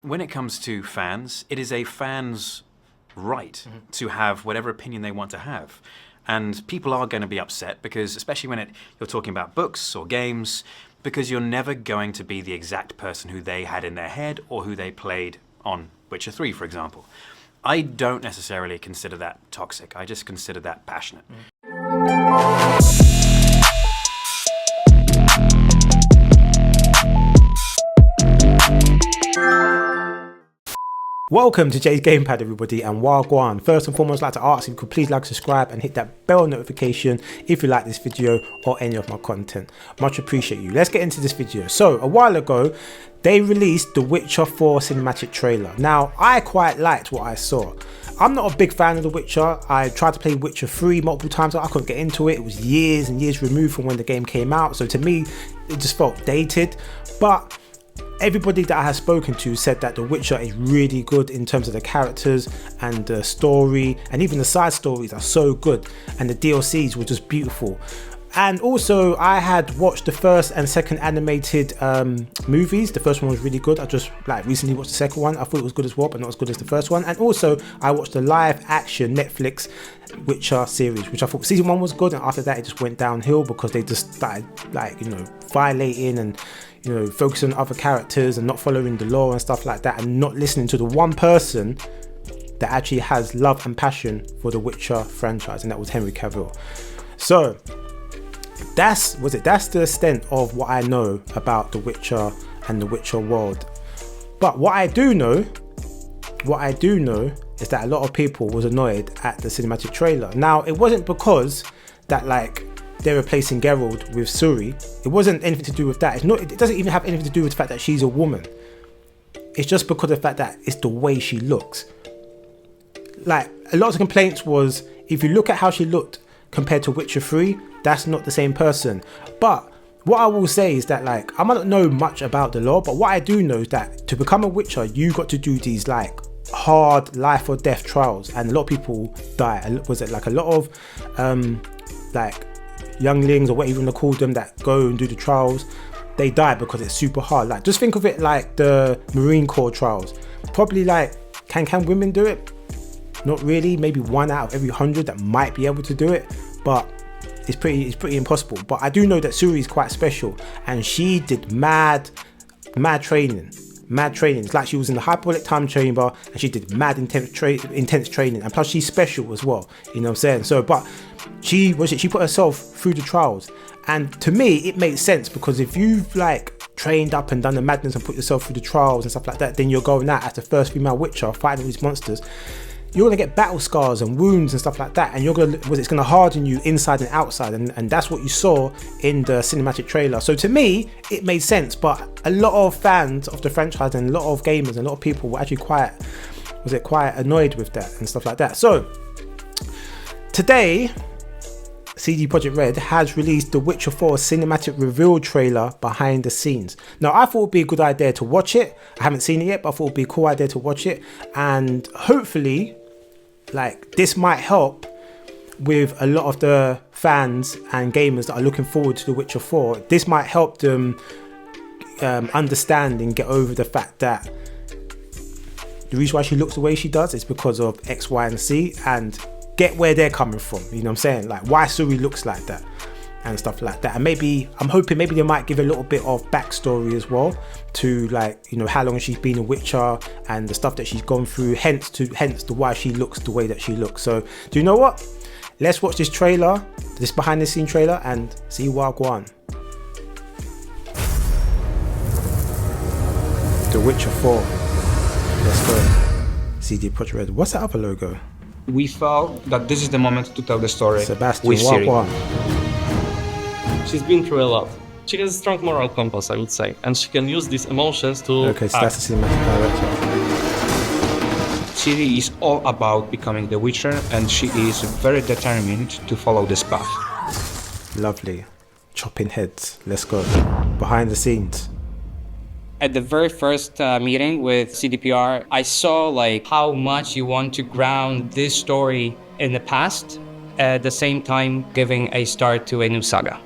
When it comes to fans, it is a fan's right to have whatever opinion they want to have. And people are going to be upset because, especially when you're talking about books or games, because you're never going to be the exact person who they had in their head or who they played on Witcher 3, for example. I don't necessarily consider that toxic. I just consider that passionate. Welcome to Jay's Gamepad, everybody, and Wagwan. First and foremost, I'd like to ask if you could please like, subscribe, and hit that bell notification if you like this video or any of my content. Much appreciate you. Let's get into this video. So, a while ago, they released the Witcher 4 cinematic trailer. Now, I quite liked what I saw. I'm not a big fan of The Witcher. I tried to play Witcher 3 multiple times, but I couldn't get into it. It was years and years removed from when the game came out. So to me, it just felt dated. But everybody that I have spoken to said that The Witcher is really good in terms of the characters and the story, and even the side stories are so good, and the DLCs were just beautiful. And also, I had watched the first and second animated movies. The first one was really good. I just recently watched the second one. I thought it was good as well, but not as good as the first one. And also, I watched the live action Netflix Witcher series, which I thought season 1 was good, and after that it just went downhill because they just started violating and focusing on other characters and not following the law and stuff like that, and not listening to the one person that actually has love and passion for the Witcher franchise, and that was Henry Cavill. So that's the extent of what I know about the Witcher and the Witcher world. But what I do know is that a lot of people was annoyed at the cinematic trailer. Now, it wasn't because that they're replacing Geralt with Ciri. It wasn't anything to do with that. It doesn't even have anything to do with the fact that she's a woman. It's just because of the fact that it's the way she looks. A lot of the complaints was, if you look at how she looked compared to Witcher 3, that's not the same person. But what I will say is that I might not know much about the law, but what I do know is that to become a Witcher, you got to do these hard life or death trials, and a lot of people die. Was it a lot of younglings, or what even they call them, that go and do the trials, they die because it's super hard. Just think of it like the Marine Corps trials. Probably can women do it? Not really. Maybe 1 out of every 100 that might be able to do it, but it's pretty impossible. But I do know that Ciri is quite special, and she did mad training. It's like she was in the hyperbolic time chamber, and she did mad intense training, and plus she's special as well. You know what I'm saying? So, but she put herself through the trials, and to me it makes sense, because if you've trained up and done the madness and put yourself through the trials and stuff like that, then you're going out as the first female Witcher fighting all these monsters. You're gonna get battle scars and wounds and stuff like that, and it's gonna harden you inside and outside, and that's what you saw in the cinematic trailer. So to me, it made sense. But a lot of fans of the franchise and a lot of gamers and a lot of people were actually quite annoyed with that and stuff like that. So today, CD Projekt Red has released the Witcher 4 cinematic reveal trailer behind the scenes. Now, I thought it would be a good idea to watch it. I haven't seen it yet, but I thought it would be a cool idea to watch it. And hopefully, this might help with a lot of the fans and gamers that are looking forward to the Witcher 4. This might help them understand and get over the fact that the reason why she looks the way she does is because of X, Y, and Z, and get where they're coming from. You know what I'm saying? Why Ciri looks like that and stuff like that. And I'm hoping they might give a little bit of backstory as well to how long she's been a Witcher and the stuff that she's gone through, hence the why she looks the way that she looks. So do you know what? Let's watch this trailer, this behind the scene trailer, and see what go on. The Witcher 4. Let's go. CD Projekt Red. What's that other logo? We felt that this is the moment to tell the story Sebastian, with Ciri. She's been through a lot. She has a strong moral compass, I would say, and she can use these emotions to Okay, so act. that's the cinematic director. Ciri is all about becoming the Witcher, and she is very determined to follow this path. Lovely. Chopping heads. Let's go. Behind the scenes. At the very first meeting with CDPR, I saw how much you want to ground this story in the past, at the same time giving a start to a new saga.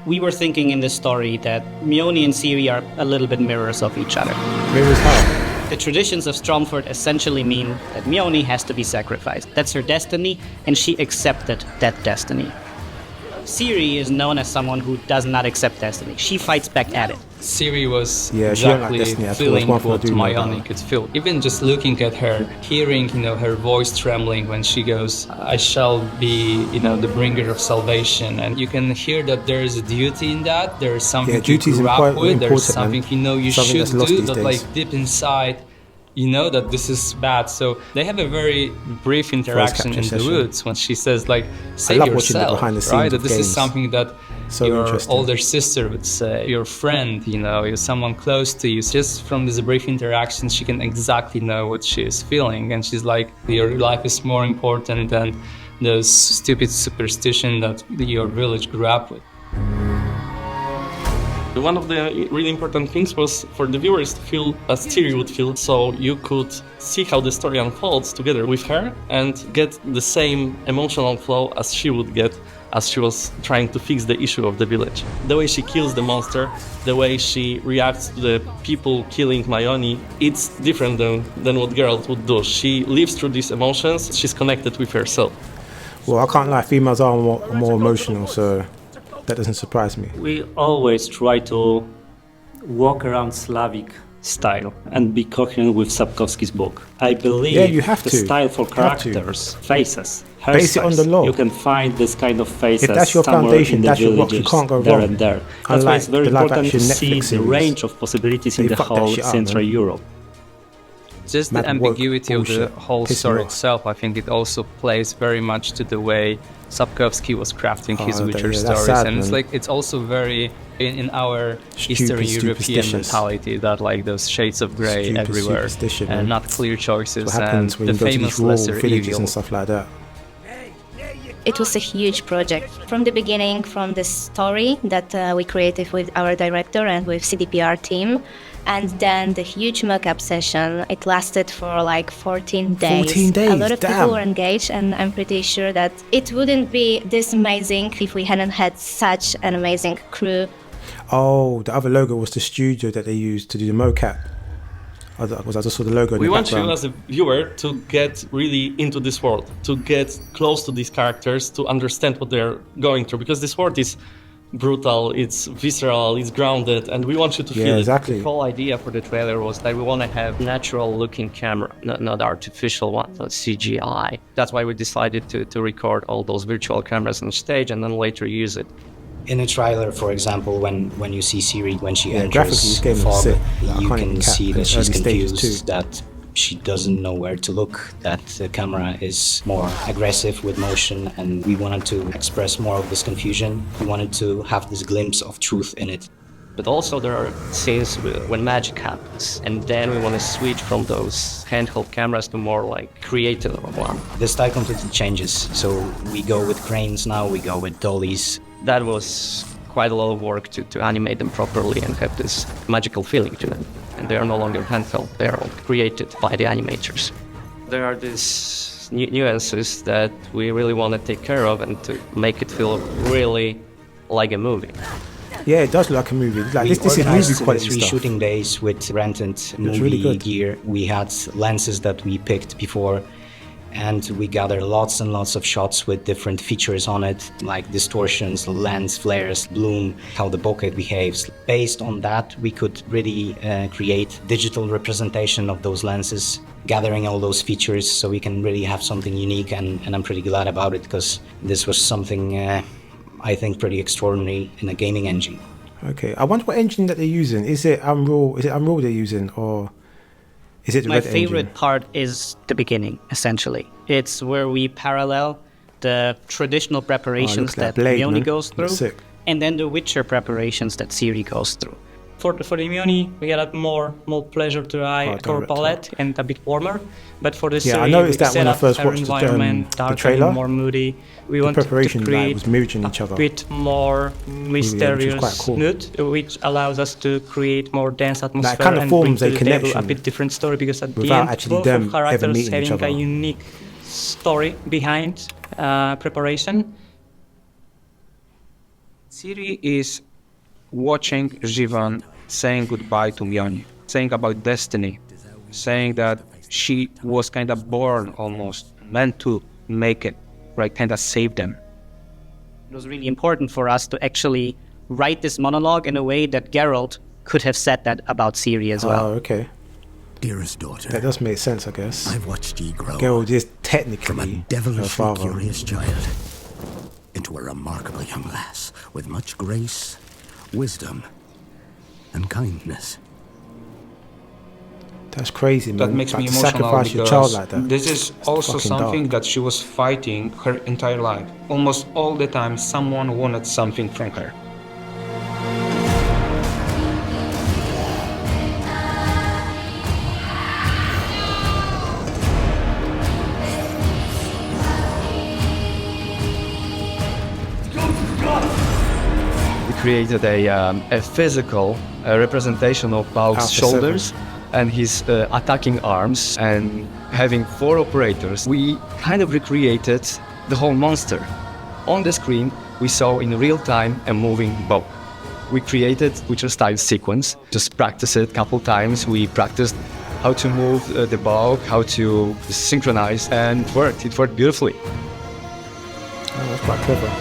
We were thinking in this story that Mione and Ciri are a little bit mirrors of each other. Mirrors how? The traditions of Stromford essentially mean that Mione has to be sacrificed. That's her destiny, and she accepted that destiny. Ciri is known as someone who does not accept destiny. She fights back at it. Ciri was exactly feeling what Mione could feel. Even just looking at her, hearing, her voice trembling when she goes, I shall be, the bringer of salvation. And you can hear that there is a duty in that. There is something to grew up with. There's something you should do, but like deep inside, you know that this is bad. So they have a very brief interaction in the woods when she says, like, save yourself, right? That this is something that your older sister would say, your friend, you're someone close to you. Just from this brief interaction, she can exactly know what she is feeling. And she's like, your life is more important than those stupid superstition that your village grew up with. One of the really important things was for the viewers to feel as Ciri would feel, so you could see how the story unfolds together with her and get the same emotional flow as she would get as she was trying to fix the issue of the village. The way she kills the monster, the way she reacts to the people killing Mione, it's different than what Geralt would do. She lives through these emotions, she's connected with herself. Well, I can't lie, females are more emotional, so that doesn't surprise me. We always try to walk around Slavic style and be coherent with Sapkowski's book. I believe you have the to. style for characters, faces, hairstyles, base it on the lore. You can find this kind of faces if that's your somewhere foundation, in the that's your rock, you villages, can't go there wrong. and there. That's why it's very important to see the range of possibilities in the whole Central Europe. Just the ambiguity of the whole story itself, I think it also plays very much to the way Sapkowski was crafting his Witcher stories. Sad, and it's like, it's also very in our Eastern European mentality that like those shades of grey everywhere and not clear choices and the famous lesser evil and stuff like that. It was a huge project. From the beginning, from the story that we created with our director and with CDPR team, and then the huge mock-up session, it lasted for like 14 days. 14 days, a lot of people were engaged, and I'm pretty sure that it wouldn't be this amazing if we hadn't had such an amazing crew. Oh, the other logo was the studio that they used to do the mocap. I just saw the logo in the background. We want you as a viewer to get really into this world, to get close to these characters, to understand what they're going through, because this world is brutal, it's visceral, it's grounded, and we want you to feel exactly. The whole idea for the trailer was that we want to have natural looking camera, not artificial one, not CGI. That's why we decided to record all those virtual cameras on stage and then later use it. In a trailer, for example, when you see Ciri, when she enters fog, you can see that she's confused, that she doesn't know where to look, that the camera is more aggressive with motion, and we wanted to express more of this confusion. We wanted to have this glimpse of truth in it. But also there are scenes when magic happens, and then we want to switch from those handheld cameras to more like creative one. The style completely changes, so we go with cranes now, we go with dollies. That was quite a lot of work to animate them properly and have this magical feeling to them. And they are no longer handheld, they are all created by the animators. There are these nuances that we really want to take care of and to make it feel really like a movie. Yeah, it does look like a movie. Like this is movie quality 3 stuff. shooting days with rented movie gear. We had lenses that we picked before, and we gathered lots and lots of shots with different features on it, like distortions, lens flares, bloom, how the bokeh behaves. Based on that, we could really create digital representation of those lenses, gathering all those features so we can really have something unique, and I'm pretty glad about it, because this was something I think pretty extraordinary in a gaming engine. Okay, I wonder what engine that they're using. Is it Unreal? Is it Unreal they're using, or is it the My Red favorite engine? part is the beginning, essentially. It's where we parallel the traditional preparations that Mione goes through, and then the Witcher preparations that Ciri goes through. For the Mione, we had more pleasure to eye, color palette, and a bit warmer. But for the Ciri, I noticed that when I first our watched environment, the darker trailer. and more moody. We wanted preparation to create was mirroring each other. a bit more mysterious quite cool. mood, which allows us to create more dense atmosphere kind of and forms bring to a the table connection a bit different story, because at the without end, actually both them of characters ever meeting each having other. a unique story behind preparation. Ciri is watching Jivan saying goodbye to Mione, saying about destiny. saying that she was kind of born almost, meant to make it, right, kind of save them. It was really important for us to actually write this monologue in a way that Geralt could have said that about Ciri as well. Oh, okay. Dearest daughter, that does make sense, I guess. I've watched ye grow. Geralt is technically from a devilishly her father. curious child into a remarkable young lass with much grace, wisdom, and kindness. That's crazy, man. That makes me emotional sacrifice your child like that. This is also something that she was fighting her entire life. Almost all the time, someone wanted something from her. Created a physical representation of Bauk's shoulders and his attacking arms, and having 4 operators, we kind of recreated the whole monster. On the screen, we saw in real time a moving Bauk. We created Witcher-style sequence, just practiced it a couple times. We practiced how to move the Bauk, how to synchronize, and it worked. It worked beautifully. Oh, that's quite clever.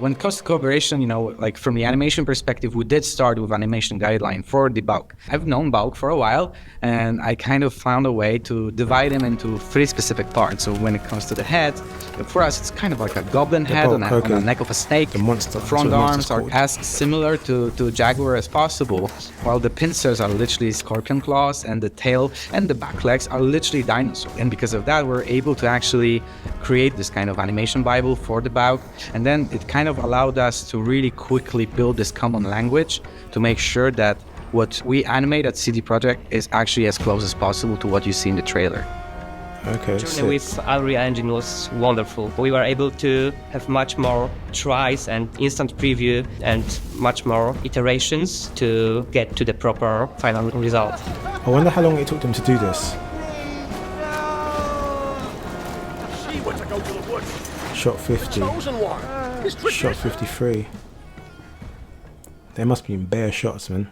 When it comes to cooperation, you know, like from the animation perspective, we did start with animation guideline for the Bauk. I've known Bauk for a while, and I kind of found a way to divide him into 3 specific parts. So when it comes to the head, for us, it's kind of like a goblin head on the neck of a snake. The monster. The front arms are as similar to jaguar as possible, while the pincers are literally scorpion claws, and the tail and the back legs are literally dinosaur. And because of that, we're able to actually create this kind of animation Bible for the Bauk, and then it kind of allowed us to really quickly build this common language to make sure that what we animate at CD Projekt is actually as close as possible to what you see in the trailer. Okay. The journey with Unreal Engine was wonderful. We were able to have much more tries and instant preview and much more iterations to get to the proper final result. I wonder how long it took them to do this. Shot 50. Shot 53. They must be in bare shots, man.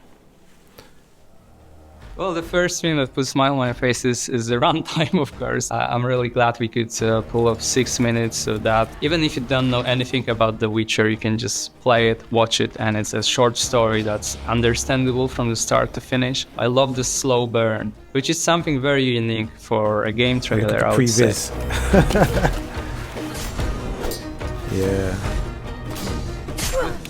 Well, the first thing that puts a smile on my face is the runtime, of course. I'm really glad we could pull up 6 minutes so that even if you don't know anything about The Witcher, you can just play it, watch it, and it's a short story that's understandable from the start to finish. I love the slow burn, which is something very unique for a game trailer, I would say. Yeah.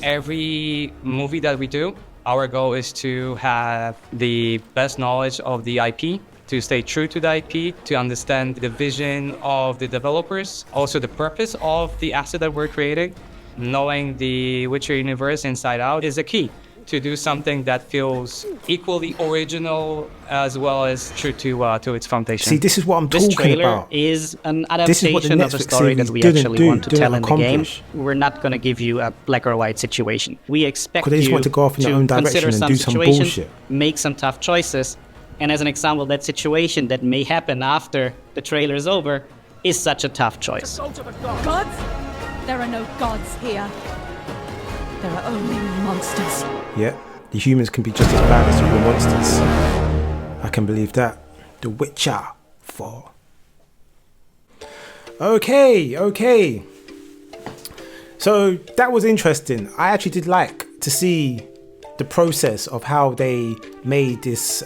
Every movie that we do, our goal is to have the best knowledge of the IP, to stay true to the IP, to understand the vision of the developers, also the purpose of the asset that we're creating. Knowing the Witcher universe inside out is a key to do something that feels equally original as well as true to its foundation. See, this is what I'm this talking trailer about. Is an adaptation of a story that we actually want to tell in the game. We're not going to give you a black or white situation. We expect they just you want to go off in their own direction and do some bullshit. Make some tough choices. And as an example, that situation that may happen after the trailer is over is such a tough choice. Gods? There are no gods here. There are only monsters. Yeah, the humans can be just as bad as the real monsters. I can believe that. The Witcher 4. Okay. So that was interesting. I actually did like to see the process of how they made this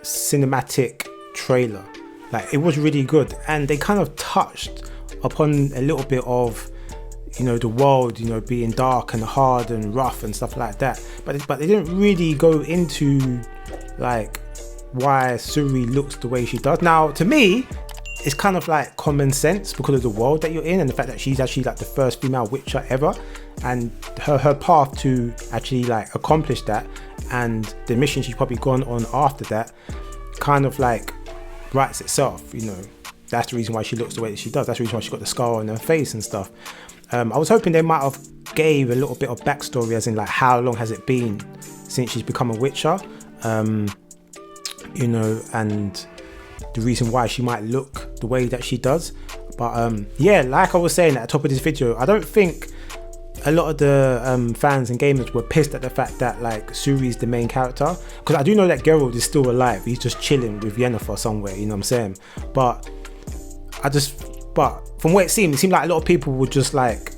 cinematic trailer. Like, it was really good, and they kind of touched upon a little bit of, you know, the world, you know, being dark and hard and rough and stuff like that, but they didn't really go into like why Ciri looks the way she does. Now, to me, it's kind of like common sense because of the world that you're in and the fact that she's actually like the first female Witcher ever, and her path to actually like accomplish that, and the mission she's probably gone on after that kind of like writes itself. You know, that's the reason why she looks the way that she does. That's the reason why she got the scar on her face and stuff. I was hoping they might have gave a little bit of backstory, as in like how long has it been since she's become a Witcher, you know, and the reason why she might look the way that she does. But yeah, like I was saying at the top of this video, I don't think a lot of the fans and gamers were pissed at the fact that like Ciri is the main character, because I do know that Geralt is still alive. He's just chilling with Yennefer somewhere, you know what I'm saying? But from what it seemed like a lot of people were just like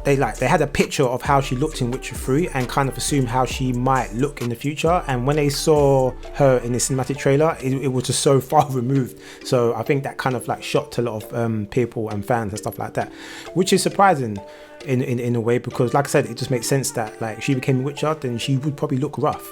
they had a picture of how she looked in Witcher 3 and kind of assumed how she might look in the future, and when they saw her in the cinematic trailer, it was just so far removed. So I think that kind of like shocked a lot of people and fans and stuff like that, which is surprising in a way, because like I said, it just makes sense that like if she became a Witcher, then she would probably look rough.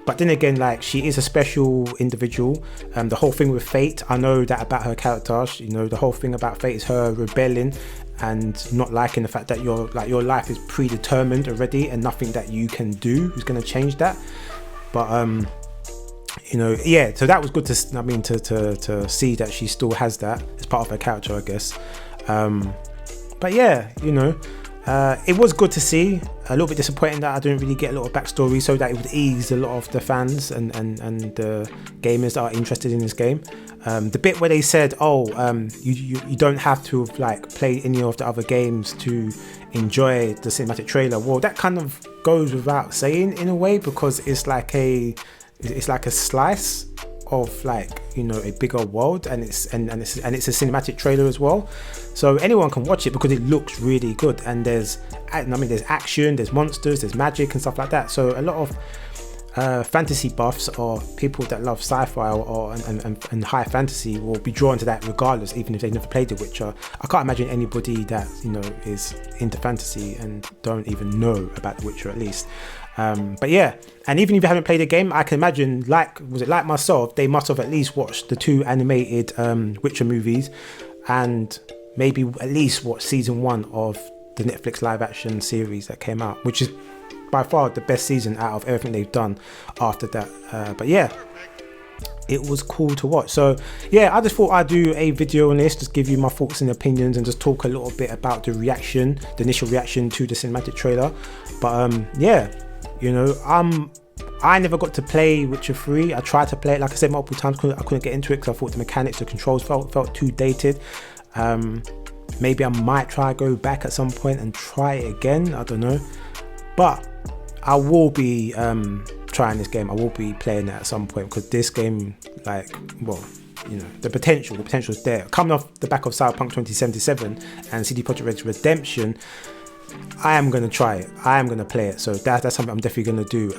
But then again, like she is a special individual. The whole thing with Fate, I know that about her character. You know, the whole thing about Fate is her rebelling and not liking the fact that your life is predetermined already and nothing that you can do is going to change that. But you know, yeah. So that was good to see that she still has that as part of her character, I guess. But yeah, you know, it was good to see. A little bit disappointing that I didn't really get a lot of backstory, so that it would ease a lot of the fans and the gamers that are interested in this game. The bit where they said, "Oh, you don't have to have like played any of the other games to enjoy the cinematic trailer." Well, that kind of goes without saying in a way, because it's like a slice of like, you know, a bigger world, and it's a cinematic trailer as well, so anyone can watch it because it looks really good. And there's action, there's monsters, there's magic and stuff like that. So a lot of fantasy buffs or people that love sci-fi and high fantasy will be drawn to that regardless, even if they've never played The Witcher. I can't imagine anybody that, you know, is into fantasy and don't even know about The Witcher at least. But yeah, and even if you haven't played the game, I can imagine, like myself, they must have at least watched the 2 animated Witcher movies, and maybe at least watched season 1 of the Netflix live action series that came out, which is by far the best season out of everything they've done after that. But yeah, it was cool to watch. So yeah, I just thought I'd do a video on this, just give you my thoughts and opinions, and just talk a little bit about the initial reaction to the cinematic trailer. But yeah, you know, I never got to play Witcher 3. I tried to play it, like I said, multiple times. I couldn't get into it because I thought the mechanics, the controls felt too dated. Maybe I might try go back at some point and try it again. I don't know, but I will be trying this game. I will be playing it at some point, because this game, like, well, you know, the potential is there. Coming off the back of Cyberpunk 2077 and CD Projekt Red's Redemption, I am going to try it. I am going to play it. So that's something I'm definitely going to do.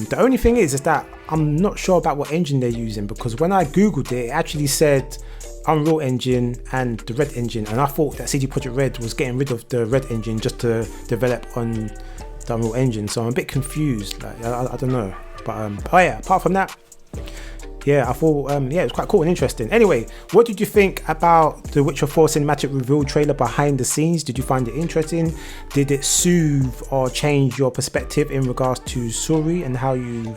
The only thing is that I'm not sure about what engine they're using, because when I googled it, it actually said Unreal Engine and the Red Engine, and I thought that CD Projekt Red was getting rid of the Red Engine just to develop on the Unreal Engine. So I'm a bit confused. Like, I don't know. But oh yeah, apart from that, yeah, I thought yeah, it was quite cool and interesting. Anyway, what did you think about the Witcher 4 cinematic reveal trailer behind the scenes? Did you find it interesting? Did it soothe or change your perspective in regards to Ciri and how you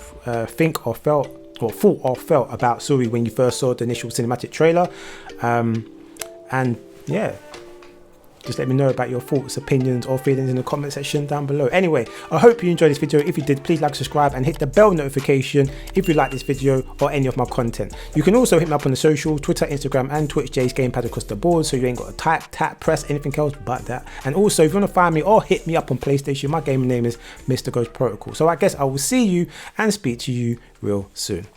think or felt or thought or felt about Ciri when you first saw the initial cinematic trailer? And yeah, just let me know about your thoughts, opinions or feelings in the comment section down below. Anyway, I hope you enjoyed this video. If you did, please like, subscribe and hit the bell notification if you like this video or any of my content. You can also hit me up on the social, Twitter, Instagram and Twitch, Jays Gamepad across the board, so you ain't got to type, tap, press anything else but that. And also, if you want to find me or hit me up on PlayStation, my gaming name is MrGhostProtocol. So I guess I will see you and speak to you real soon.